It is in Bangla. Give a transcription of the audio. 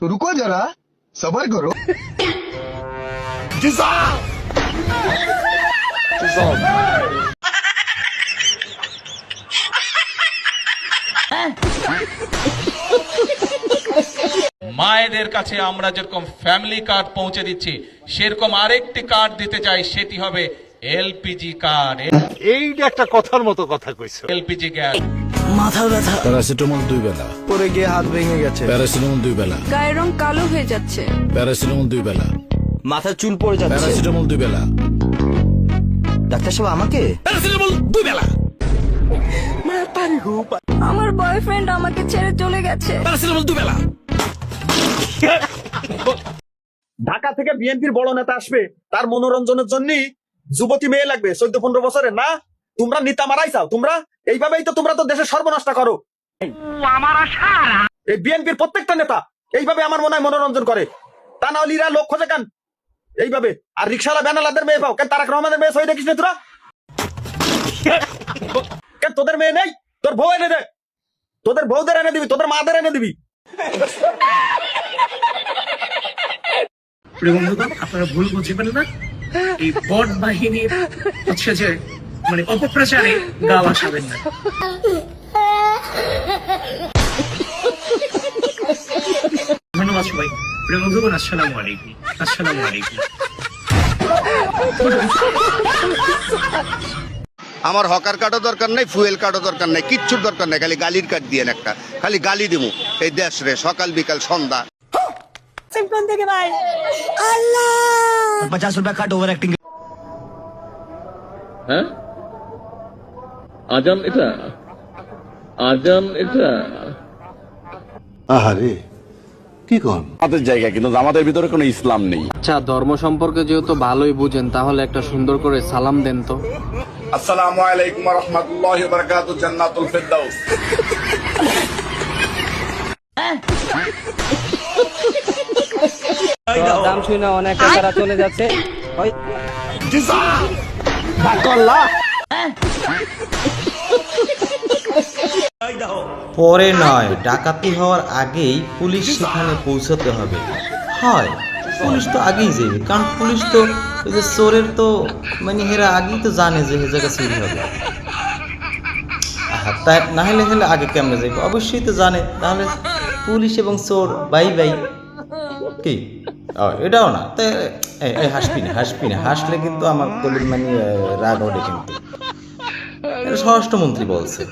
तो रुको जरा सबर करो। মায়েদের কাছে আমরা যেরকম ফ্যামিলি কার্ড পৌঁছে দিচ্ছি সেরকম আরেকটি কার্ড দিতে চাই, সেটি হবে এলপিজি কার্ড। এইটা একটা কথার মতো কথা কইছো। LPG gas. মাথা ব্যথা, প্যারাসিটামল 2 বেলা, পরে গিয়ে হাত ভেঙে গেছে, প্যারাসিটামল 2 বেলা, গায়ের রং কালো হয়ে যাচ্ছে, প্যারাসিটামল 2 বেলা, মাথার চুল পড়ে যাচ্ছে, প্যারাসিটামল 2 বেলা, ডাক্তার সাহেব আমাকে প্যারাসিটামল 2 বেলা, আমার বয়ফ্রেন্ড আমাকে ছেড়ে চলে গেছে, প্যারাসিটামল 2 বেলা। ঢাকা থেকে বিএনপির বড় নেতা আসবে, তার মনোরঞ্জনের জন্য যুবতী মেয়ে লাগবে 14-15 বছরের। না, তোমরা নেতা মারাই চাও, তোমরা এইভাবেই তো তোমরা তো দেশের সর্বনাশটা করো। এই বিএনপির প্রত্যেকটা নেতা এইভাবে আমার মনে হয় মনোরঞ্জন করে, তা না হলে এরা লোক খোঁজে কেন এইভাবে? আর রিক্সাওয়ালা ব্যানালাদের মেয়ে পাও কেন? তারাক রহমানের মেয়ে সই দেখিস না তোরা? কেন তোদের মেয়ে নেই? তোর বউ এনে দে, তোদের বউদের এনে দিবি, তোদের মাদের এনে দিবি। আপনারা ভুল বুঝবেন না, এই বট বাহিনীর হচ্ছে যে মানে অপপ্রচারে গা ভাসাবেন না। ধন্যবাদ সবাই। প্রিয় বন্ধুগণ, আসসালামু আলাইকুম। আসসালামু আলাইকুম। আমার হকার কার্ডও দরকার নাই, ফুয়েল কার্ডও দরকার নাই, কিচ্ছুর দরকার নাই, খালি গালির কার্ড দিয়ে একটা, খালি গালি দিমু এই দেশ রে, সকাল বিকাল সন্ধ্যা। 50 रुपया কাট ওভার অ্যাক্টিং। হ্যাঁ, আজান এটা, আজান এটা। আহারে কি কোন আমাদের জায়গা, কিন্তু আমাদের ভিতরে কোনো ইসলাম নেই। আচ্ছা, ধর্ম সম্পর্কে যেহেতু ভালোই বুঝেন, তাহলে একটা সুন্দর করে সালাম দেন তো। আসসালামু আলাইকুম ওয়া রাহমাতুল্লাহি ওয়া বারাকাতুহু, জান্নাতুল ফিরদাউস। দাম শুনে অনেক টাকা চলে যাচ্ছে। পরে নয়, ডাকাতি হওয়ার আগেই পুলিশ সেখানে পৌঁছাতে হবে। হয় পুলিশ তো আগেই যাবে, কারণ পুলিশ তো ওই যে চোরের তো মানে হেরা আগেই তো জানে যে হে জায়গা চুরি হবে। তাই না হলে হলে আগে কেমনে যাবে, অবশ্যই তো জানে। তাহলে পুলিশ এবং চোর বাই বাই কি? এটাও না, তাই হাসবি না, হাসবি না, হাসলে কিন্তু আমার দলের মানে রাগ ওঠে। কিন্তু স্বরাষ্ট্রমন্ত্রী বলছে।